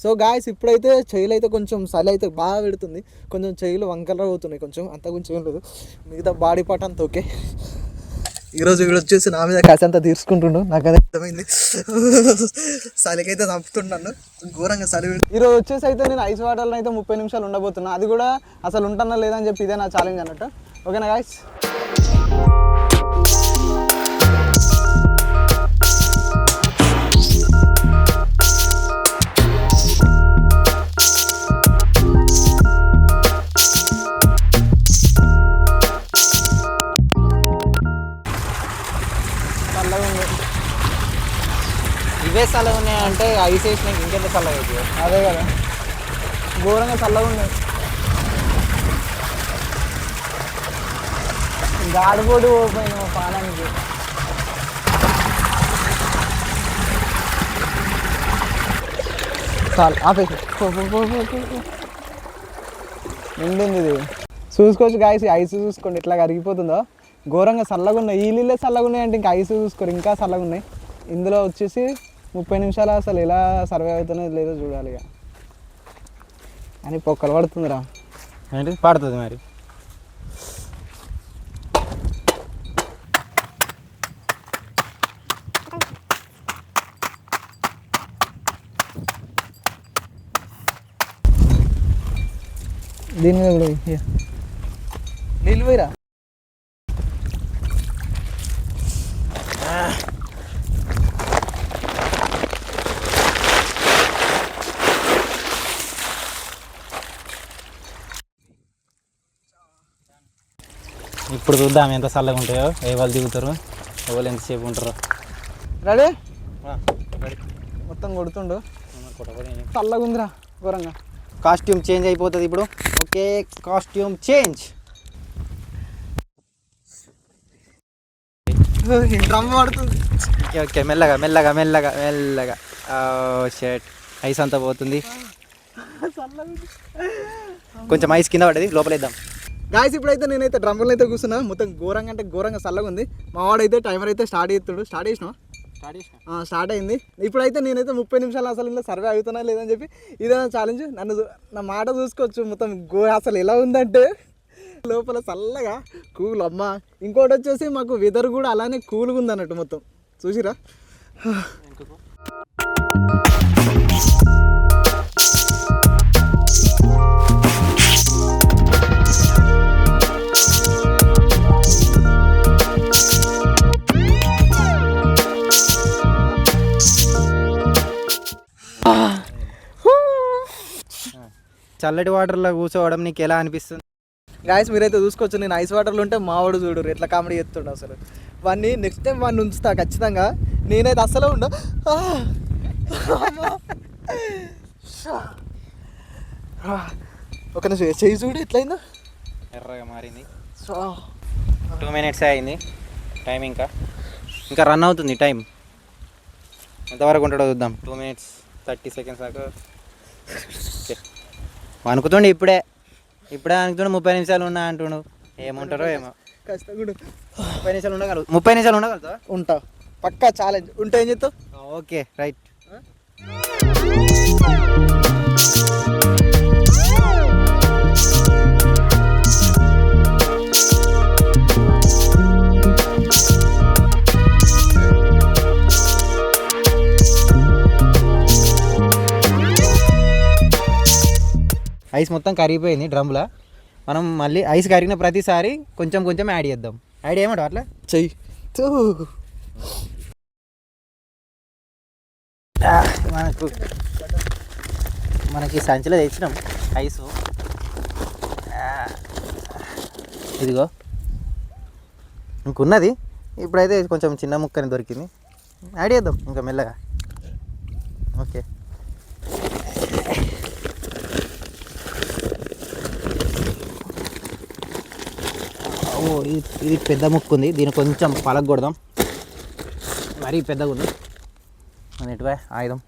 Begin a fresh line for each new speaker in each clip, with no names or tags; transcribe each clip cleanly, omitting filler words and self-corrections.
So guys ఇప్పుడైతే చెయ్యిలు అయితే కొంచెం చలి అయితే బాగా పెడుతుంది, కొంచెం చెయ్యిలు వంకర అవుతున్నాయి కొంచెం, అంత కొంచెం ఏం లేదు, మిగతా బాడీ పార్ట్ అంతా ఓకే. ఈరోజు వీడు వచ్చేసి నా మీద కాసి అంతా తీర్చుకుంటుండు, నాకు అదే అర్థమైంది. చలికైతే చంపుతున్నాను ఘోరంగా చలి. ఈరోజు వచ్చేసి అయితే నేను ఐస్ వాటర్లో అయితే 30 నిమిషాలు ఉండబోతున్నా, అది కూడా అసలు ఉంటానా లేదని చెప్పి ఇదే నా ఛాలెంజ్ అన్నట్టు. ఓకేనా గాయస్?
ఇవే చల్లగా ఉన్నాయంటే ఐస్ వేసినాక ఇంకెంత చల్లగా అవుతుంది.
అదే కదా, ఘోరంగా చల్లగా ఉన్నాయి. గాడిపోటు పోయిన మా పానానికి. చాలు ఆపేసి నిండింది ఇది. చూసుకోవచ్చు గాయస్, ఐస్ చూసుకోండి ఇట్లా కరిగిపోతుందో, ఘోరంగా చల్లగా ఉన్నాయి. ఈ నీళ్ళే చల్లగా ఉన్నాయి అంటే ఇంకా ఐస్ చూసుకోరు, ఇంకా చల్లగా ఉన్నాయి. ఇందులో వచ్చేసి 30 నిమిషాలు అసలు ఎలా సర్వే అవుతుందో లేదో చూడాలి ఇక. అని పొక్కలు పడుతుందిరా.
ఏంటి పడుతుంది మరి.
దీని మీద కూడా నీళ్ళు పోయిరా.
ఇప్పుడు చూద్దాం ఎంత చల్లగా ఉంటాయో, ఏ వాళ్ళు దిగుతారు, ఎవరు ఎంతసేపు ఉంటారో.
రెడీ? మొత్తం కొడుతుండు, చల్లగా ఉందిరా ఘోరంగా.
కాస్ట్యూమ్ చేంజ్ అయిపోతుంది ఇప్పుడు. Okay, costume change.
డ్రమ్ పడుతుంది.
ఓకే ఓకే, మెల్లగా మెల్లగా మెల్లగా మెల్లగా. షర్ట్ ఐస్ అంతా పోతుంది. కొంచెం ఐస్ కింద పడ్డది, లోపలేద్దాం.
గాయస్ ఇప్పుడైతే నేనైతే డ్రమ్లో అయితే కూర్చున్నా, మొత్తం ఘోరంగా అంటే ఘోరంగా చల్లగా ఉంది. మా వాడైతే టైమర్ అయితే స్టార్ట్ చేస్తాడు. స్టార్ట్ అయింది. ఇప్పుడైతే నేనైతే 30 నిమిషాలు అసలు ఇలా సర్వే అవుతున్నా లేదని చెప్పి ఇదే ఛాలెంజ్. నా మాట చూసుకోవచ్చు, మొత్తం అసలు ఎలా ఉందంటే లోపల చల్లగా కూల్ అమ్మ. ఇంకోటి వచ్చేసి మాకు వెదర్ కూడా అలానే కూల్గా ఉంది అన్నట్టు, మొత్తం చూసిరా.
చల్లటి వాటర్లో కూర్చోవడం నీకు ఎలా అనిపిస్తుంది?
గాయస్ మీరైతే చూసుకోవచ్చు, నేను ఐస్ వాటర్లో ఉంటే మావాడు చూడరు ఎట్లా కామెడీ చేస్తుండ. అసలు వాడిని నెక్స్ట్ టైం వాడిని ఉంచుతా ఖచ్చితంగా. నేనైతే అస్సలు ఉండ. ఒక నిమిషం చేయి చూడు ఎట్లయిందో,
ఎర్రగా మారింది. 2 minutes అయింది టైం. ఇంకా రన్ అవుతుంది టైం. ఎంతవరకు ఉంటాడో చూద్దాం. 2 minutes 30 seconds దాకా అనుకుతుండే. ఇప్పుడే అనుకుతుండే 30 నిమిషాలు ఉన్నా అంటుండు. ఏముంటారో ఏమో.
ఖచ్చితంగా
30 నిమిషాలు ఉండగలవు. 30 నిమిషాలు ఉండగలుగుతా.
ఉంటా పక్కా ఛాలెంజ్. ఉంటే ఏం చేస్తావు?
Okay right. ఐస్ మొత్తం కరిగిపోయింది డ్రమ్లో. మనం మళ్ళీ ఐస్ కరిగిన ప్రతిసారి కొంచెం కొంచెం యాడ్ చేద్దాం. యాడ్ చేయమంటావు అట్లా?
చెయ్యి.
మనకి సంచిలో తెచ్చినాం ఐసు. ఇదిగో ఇంకున్నది. ఇప్పుడైతే కొంచెం చిన్న ముక్కని దొరికింది, యాడ్ చేద్దాం ఇంకా మెల్లగా. ఓకే, ఇది పెద్ద ముక్కు ఉంది, దీన్ని కొంచెం పలగొడదాం. మరీ పెద్దగా ఉంది అన్నిటిపై ఆయుధం.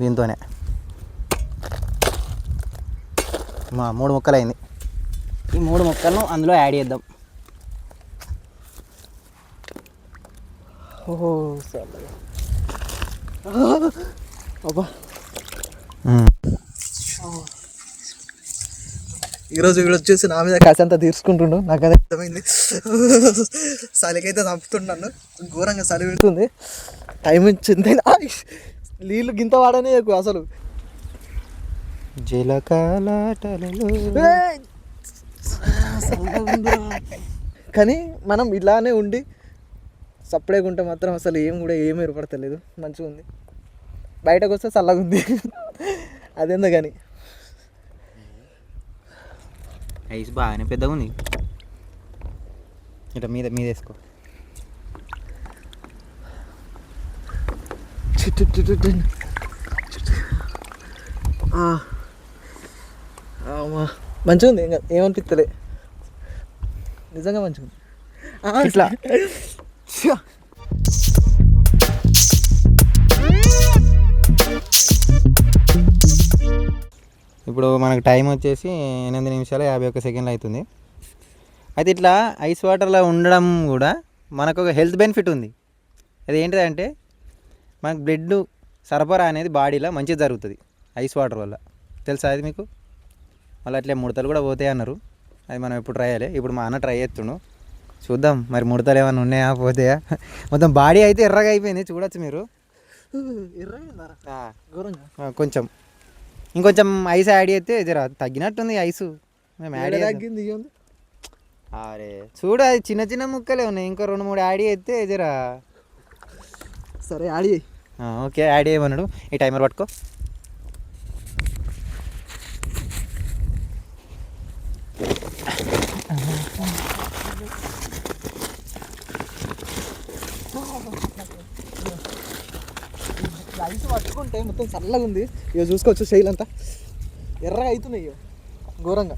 దీంతోనే 3 ముక్కలు అయింది. ఈ 3 ముక్కలను అందులో యాడ్ చేద్దాం.
అబ్బా ఈరోజు వీడు వచ్చేసి నా మీద కాసంతా తీర్చుకుంటుండు. నాకు అదే అర్థమైంది. చలికైతే చంపుతున్నాను, ఘోరంగా చలి పెడుతుంది. టైం ఇచ్చింది. నీళ్ళు గింత వాడనే ఎక్కువ అసలు. కానీ మనం ఇలానే ఉండి సపరేట్గా ఉంటే మాత్రం అసలు ఏం ఏర్పడతలేదు. మంచిగా ఉంది. బయటకు వస్తే చల్లగా ఉంది. అదేందో కానీ
ఐస్ బాగానే పెద్దగా ఉంది. ఇట్లా మీద వేసుకో.
మంచిగా ఉంది. ఇంకా ఏమనిపిస్తలే, నిజంగా మంచిగా ఉంది. ఇట్లా
ఇప్పుడు మనకు టైం వచ్చేసి 8 నిమిషాలు 51 సెకండ్లు అవుతుంది. అయితే ఇట్లా ఐస్ వాటర్లో ఉండడం కూడా మనకు ఒక హెల్త్ బెనిఫిట్ ఉంది. అది ఏంటిదంటే మనకు బ్లడ్ సరఫరా అనేది బాడీలో మంచిగా జరుగుతుంది ఐస్ వాటర్ వల్ల. తెలుసా అది మీకు? మళ్ళీ అట్లే ముడతలు కూడా పోతాయి అన్నారు. అది మనం ఎప్పుడు ట్రై చేయాలి. ఇప్పుడు మా అన్న ట్రై చేస్తుండు, చూద్దాం మరి ముడతలు ఏమైనా ఉన్నాయా పోతాయా. మొత్తం బాడీ అయితే ఎర్రగా అయిపోయింది, చూడొచ్చు మీరు. కొంచెం ఇంకొంచెం ఐస్ యాడ్ చేస్తే జర తగ్గినట్టుంది ఐసు. మేము యాడ్
తగ్గింది.
అరే చూడు, అది చిన్న చిన్న ముక్కలే ఉన్నాయి. ఇంకో 2-3 యాడ్ చేస్తే జర.
సరే యాడ్ చేయి.
ఓకే యాడ్ చేయమన్నాడు. ఈ టైమర్ పట్టుకో.
ఐస్ పట్టుకుంటే మొత్తం చల్లగా ఉంది. ఇక చూసుకోవచ్చు, శైలంతా ఎర్రగా అవుతున్నాయి ఇక ఘోరంగా.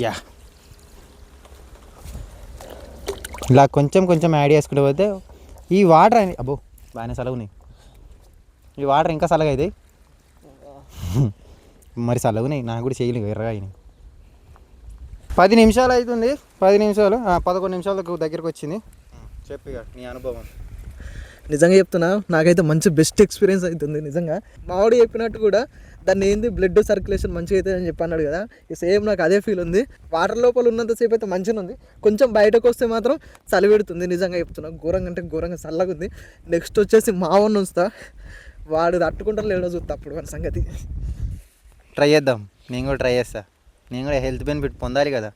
యా ఇలా కొంచెం కొంచెం యాడ్ చేసుకుంటూ పోతే ఈ వాటర్ అని అబ్బో బాగానే చల్లగున్నాయి. ఈ వాటర్ ఇంకా చల్లగా అవుతాయి. మరి చల్లగున్నాయి, నాకు కూడా చేయలేదు ఎర్రగా అయినాయి. 10 నిమిషాలు అవుతుంది. 10 నిమిషాలు 11 నిమిషాలకు దగ్గరికి వచ్చింది. చెప్పు ఇక నీ అనుభవం.
నిజంగా చెప్తున్నా, నాకైతే మంచి బెస్ట్ ఎక్స్పీరియన్స్ అవుతుంది నిజంగా. మావాడు చెప్పినట్టు కూడా దాన్ని ఏంది బ్లడ్ సర్క్యులేషన్ మంచిగా అవుతుంది అని చెప్పి అన్నాడు కదా. సేమ్ నాకు అదే ఫీల్ ఉంది. వాటర్ లోపల ఉన్నంతసేపు అయితే మంచిగా ఉంది, కొంచెం బయటకు వస్తే మాత్రం చలి పెడుతుంది. నిజంగా చెప్తున్నా, ఘోరంగా అంటే ఘోరంగా చల్లగా ఉంది. నెక్స్ట్ వచ్చేసి మావన్న ఉంచుతా, వాడు తట్టుకుంటారు లేడో చూస్తా అప్పుడు మన సంగతి.
ట్రై చేద్దాం, నేను కూడా ట్రై చేస్తా. నేను కూడా హెల్త్ బెనిఫిట్ పొందాలి కదా.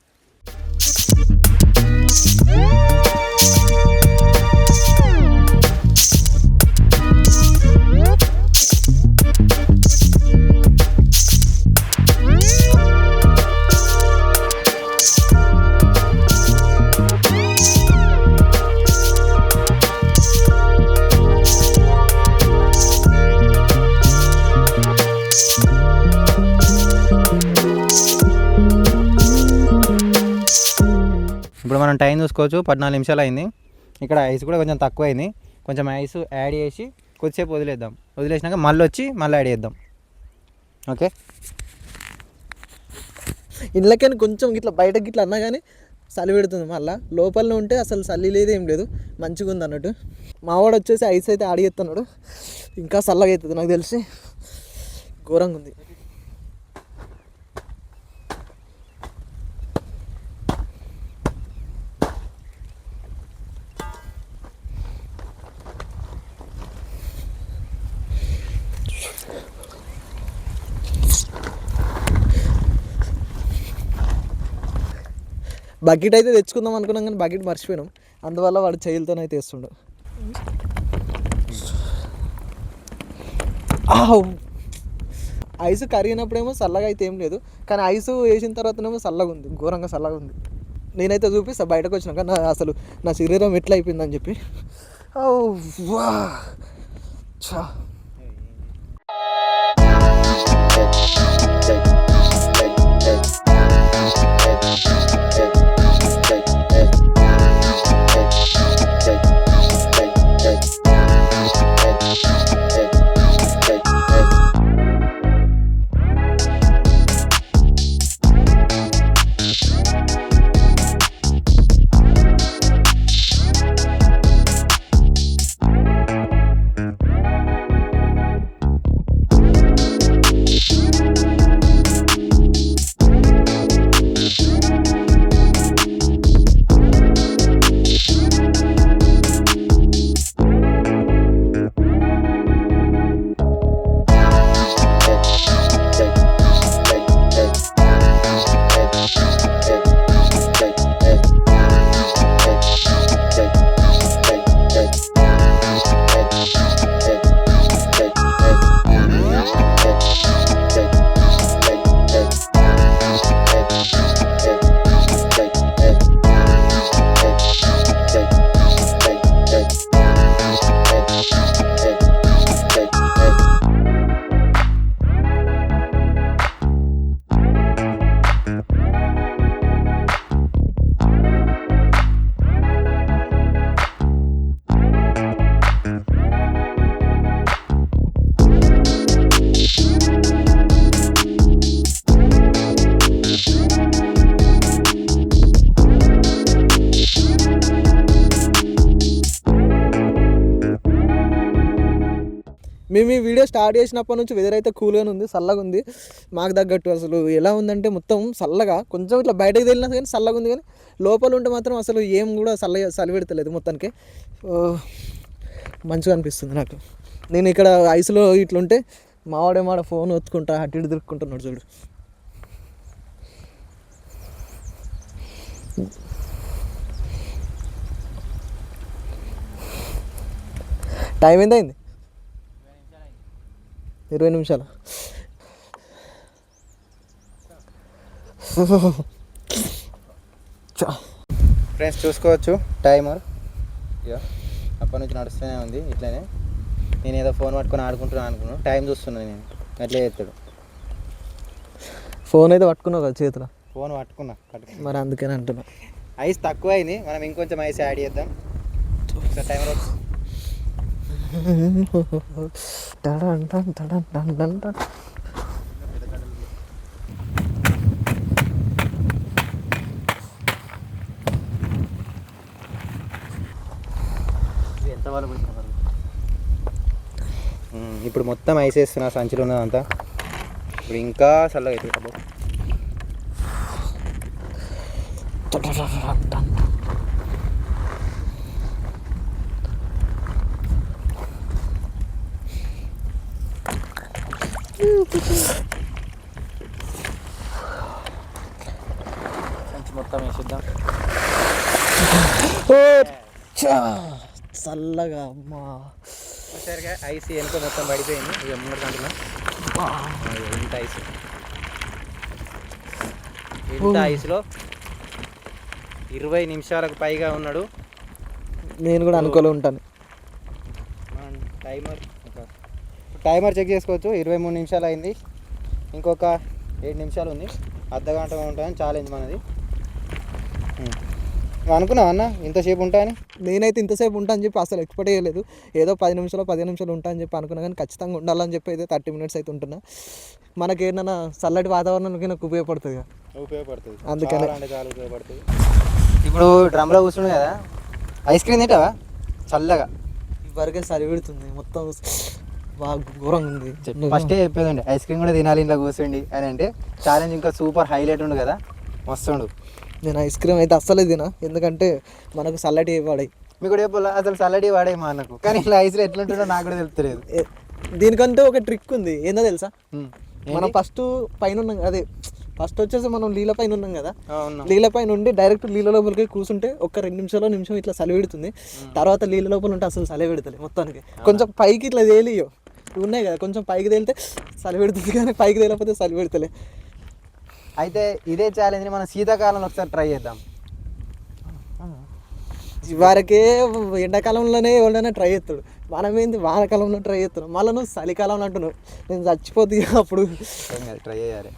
ఇప్పుడు మనం టైం చూసుకోవచ్చు, 14 నిమిషాలు అయింది. ఇక్కడ ఐస్ కూడా కొంచెం తక్కువ అయింది. కొంచెం ఐస్ యాడ్ చేసి కొద్దిసేపు వదిలేద్దాం. వదిలేసినాక మళ్ళీ యాడ్ చేద్దాం. ఓకే,
ఇళ్ళకని కొంచెం ఇట్లా బయటకి ఇట్లా అన్నా కానీ చలి పెడుతుంది. మళ్ళీ లోపలనే ఉంటే అసలు చలి లేదు, ఏం లేదు, మంచిగా ఉంది అన్నట్టు. మావాడు వచ్చేసి ఐస్ అయితే ఆడిస్తున్నాడు, ఇంకా చల్లగా అవుతుంది నాకు తెలిసి. ఘోరంగా ఉంది. బకెట్ అయితే తెచ్చుకుందాం అనుకున్నాం కానీ బకెట్ మర్చిపోయినాం. అందువల్ల వాడు చేయిలతోనైతే వేస్తుండు. ఐస్ కరిగినప్పుడేమో చల్లగా అయితే ఏం లేదు, కానీ ఐస్ వేసిన తర్వాతనేమో చల్లగా ఉంది, ఘోరంగా చల్లగా ఉంది. నేనైతే చూపిస్తా బయటకు వచ్చినాక అసలు నా శరీరం ఎట్లా అయిపోయిందని చెప్పి. చా మేము ఈ వీడియో స్టార్ట్ చేసినప్పటి నుంచి వెదర్ అయితే కూల్గానే ఉంది, చల్లగా ఉంది మాకు తగ్గట్టు. అసలు ఎలా ఉందంటే మొత్తం చల్లగా, కొంచెం ఇట్లా బయటకు వెళ్ళినా కానీ చల్లగా ఉంది, కానీ లోపల ఉంటే మాత్రం అసలు ఏం కూడా చలి పెడతలేదు మొత్తానికి. మంచిగా అనిపిస్తుంది నాకు. నేను ఇక్కడ ఐస్లో ఇట్లుంటే మావాడేమాడ ఫోన్ ఒత్తుకుంటా అటు ఇటు తిరుక్కుంటున్నాడు చూడు. టైం ఎంత అయింది? 20 నిమిషాలు.
ఫ్రెండ్స్ చూసుకోవచ్చు టైమర్, ఇక అప్పటి నుంచి నడుస్తూనే ఉంది ఇట్లనే. నేను ఏదో ఫోన్ పట్టుకొని ఆడుకుంటున్నాను టైం చూస్తున్నాను నేను, అట్లే చేస్తాడు.
ఫోన్ అయితే పట్టుకున్నావు కదా చేతిలో?
ఫోన్ పట్టుకున్నా
మరి అందుకని అంటున్నా.
ఐస్ తక్కువ అయింది, మనం ఇంకొంచెం ఐస్ యాడ్ చేద్దాం. టైమర్ ఎంత వాళ్ళు ఇప్పుడు మొత్తం ఐస్ వేస్తున్నా సంచిలో ఉన్నదంతా. ఇప్పుడు ఇంకా చల్లగా అవుతుంది బాబు. సంచి మొత్తం వేసిద్దాం.
చల్లగా అమ్మా.
సరిగా ఐస్ వెనుక మొత్తం పడిపోయింది. ఇక ముందు కంటున్నా ఇంత ఐస్, ఇంత ఐస్లో 20 నిమిషాలకు పైగా ఉన్నాడు.
నేను కూడా అనుకోలే ఉంటాను.
టైమర్ చెక్ చేసుకోవచ్చు. 23 నిమిషాలు అయింది, ఇంకొక 7 నిమిషాలు ఉంది. అర్ధగంట ఉంటుందని ఛాలెంజ్ మనది. అనుకున్నావు అన్న ఇంతసేపు ఉంటా అని?
నేనైతే ఇంతసేపు ఉంటా అని చెప్పి అసలు ఎక్స్పెక్ట్ చేయలేదు. ఏదో 10 నిమిషాలు 15 నిమిషాలు ఉంటా అని చెప్పి అనుకున్నా, కానీ ఖచ్చితంగా ఉండాలని చెప్పి అయితే 30 మినిట్స్ అయితే ఉంటున్నా. మనకి ఏంటన్నా చల్లటి వాతావరణానికి నాకు ఉపయోగపడుతుంది, అందుకని
చాలా ఉపయోగపడుతుంది. ఇప్పుడు డ్రమ్లో కూర్చున్నావు కదా, ఐస్ క్రీమ్ తింటావా చల్లగా?
ఇవరకే సరి పెడుతుంది మొత్తం, బాగా ఘోరంగా ఉంది.
ఫస్టే చెప్పేదండి ఐస్ క్రీమ్ కూడా తినాలి ఇంట్లో కూర్చోండి అని, అంటే ఛాలెంజ్ ఇంకా సూపర్ హైలైట్ ఉండు కదా, మస్తుండు.
నేను ఐస్ క్రీమ్ అయితే అస్సలే తినా, ఎందుకంటే మనకు చల్లటి వాడాయి.
మీకు కూడా చెప్పాలా అసలు చల్లటి వాడే మా అన్నకు, కానీ ఇట్లా ఐస్లో ఎట్లుంటుందో నాకు కూడా తెలుస్తలేదు.
దీనికంటే ఒక ట్రిక్ ఉంది, ఏందో తెలుసా? మనం ఫస్ట్ పైన ఉన్నాం, అదే ఫస్ట్ వచ్చేసి మనం నీళ్ళ పైన ఉన్నాం కదా, నీళ్ళ పైన ఉండి డైరెక్ట్ నీళ్ళ లోపలికి కూర్చుంటే ఒక 2 నిమిషం ఇట్లా చలి పెడుతుంది. తర్వాత నీళ్ళ లోపల ఉంటే అసలు చలి పెడతలే మొత్తానికి. కొంచెం పైకి ఇట్లా తేలియో ఉన్నాయి కదా, కొంచెం పైకి తేలితే చలి పెడుతుంది, కానీ పైకి తేలిపోతే చలి పెడతలే.
అయితే ఇదే ఛాలెంజ్ని మనం శీతాకాలంలో ఒకసారి ట్రై చేద్దాం.
వరకే ఎండాకాలంలోనే ఎవరైనా ట్రై చేస్తాడు, మనం ఏంది వానకాలంలో ట్రై చేస్తున్నాం, మళ్ళీ నువ్వు చలికాలంలో అంటున్నావు. నేను చచ్చిపోతుంది అప్పుడు.
ట్రై చేయాలి.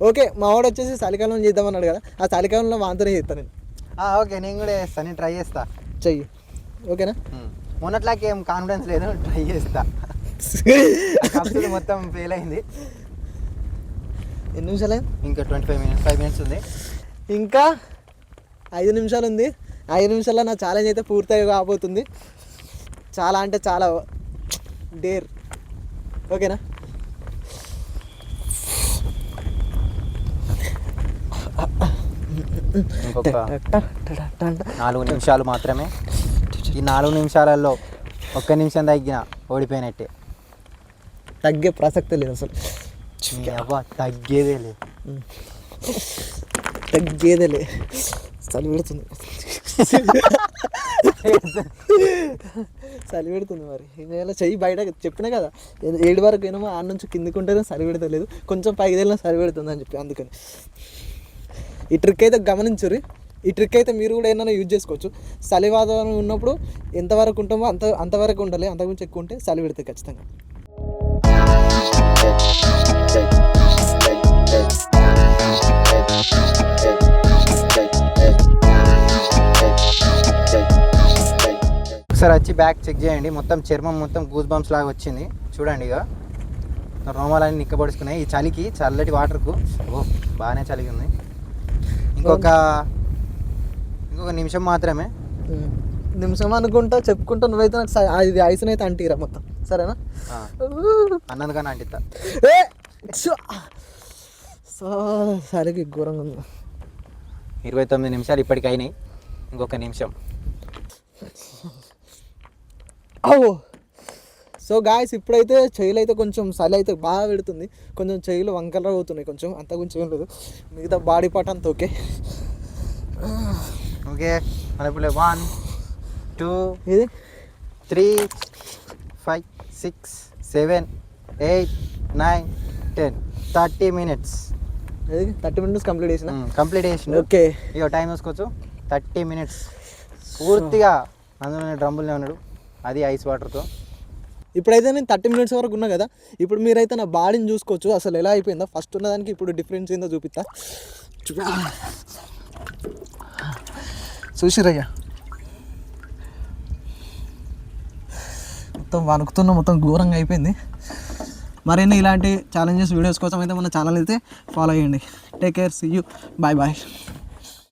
ఓకే, మా వాడు వచ్చేసి చలికాలం చేద్దామన్నాడు కదా, ఆ చలికాలంలో వాంతనే చేస్తాను నేను.
ఓకే, నేను కూడా చేస్తాను, నేను ట్రై చేస్తా.
చెయ్యి, ఓకేనా?
మొన్నట్లాకి ఏం కాన్ఫిడెన్స్ లేదు, ట్రై చేస్తా. మొత్తం ఫెయిల్ అయింది.
ఎన్ని నిమిషాలు?
ఇంకా 5 మినిట్స్ ఉంది.
ఇంకా 5 నిమిషాలు ఉంది. 5 నిమిషాల్లో నా ఛాలెంజ్ అయితే పూర్తిగా కాబోతుంది. చాలా అంటే చాలా డేర్, ఓకేనా?
ఇంకొక 4 నిమిషాలు మాత్రమే. ఈ 4 నిమిషాలలో 1 నిమిషం తగ్గిన ఓడిపోయినట్టే.
తగ్గే ప్రసక్తే లేదు అసలు.
తగ్గేదేలే
చలి పెడుతుంది, చలి పెడుతుంది. మరి ఇలా చెయ్యి బయట చెప్పినా కదా, 7 వరకు ఏమో ఆడ నుంచి కిందికి ఉంటేనే చలి పెడతలేదు, కొంచెం పైకి వెళ్ళినా చలి పెడుతుంది అని చెప్పి. అందుకని ఈ ట్రిక్ అయితే గమనించుర్రి. ఈ ట్రిక్ అయితే మీరు కూడా ఏమైనా యూజ్ చేసుకోవచ్చు. చలి వాతావరణం ఉన్నప్పుడు ఎంతవరకు ఉంటామో అంతవరకు ఉండాలి, అంతకుమించి ఎక్కువ ఉంటే చలి పెడుతుంది ఖచ్చితంగా. ఒకసారి వచ్చి బ్యాక్ చెక్ చేయండి, మొత్తం చర్మం మొత్తం గూస్ బంప్స్ లాగా వచ్చింది చూడండి. ఇక రోమాలన్నీ నిక్కబడుచుకున్నాయి ఈ చలికి, చల్లటి వాటర్కు. బాగానే చలిగి ఉంది. ఇంకొక నిమిషం మాత్రమే. నిమిషం అనుకుంటా చెప్పుకుంటా నువ్వైతే నాకు ఇది ఐస్ని అయితే అంటీరా మొత్తం. సరేనా?
అన్నందుకన్నా అంటిస్తా.
ఏ సరికి ఘోరంగా ఉంది.
29 నిమిషాలు ఇప్పటికి అయినాయి, ఇంకొక నిమిషం.
సో గాయస్ ఇప్పుడైతే చెయ్యిలు అయితే కొంచెం చలి అయితే బాగా పెడుతుంది, కొంచెం చెయ్యిలు వంకరగా అవుతున్నాయి కొంచెం, అంత కొంచెం ఏం లేదు, మిగతా బాడీ పార్ట్ అంతా ఓకే.
ఓకే మన ఇప్పుడు 1 2
ఇది
3 5 6 7 8 9 10 30 మినిట్స్
30 minutes కంప్లీట్ చేసిన.
కంప్లీట్ చేసిన.
ఓకే
ఇక టైం చూసుకోవచ్చు. 30 minutes పూర్తిగా అందులోనే డ్రమ్ములనే ఉన్నాడు, అది ఐస్ వాటర్తో.
ఇప్పుడైతే నేను 30 minutes వరకు ఉన్నా కదా, ఇప్పుడు మీరైతే నా బాడీని చూసుకోవచ్చు అసలు ఎలా అయిపోయిందో. ఫస్ట్ ఉన్నదానికి ఇప్పుడు డిఫరెన్స్ ఏందో చూపిస్తా. చూసిరయ్యా మొత్తం వణుకుతున్న, మొత్తం ఘోరంగా అయిపోయింది. మరిన్ని ఇలాంటి ఛాలెంజెస్ వీడియోస్ కోసం అయితే మన ఛానల్ అయితే ఫాలో అయ్యండి. Take care, see you, bye bye.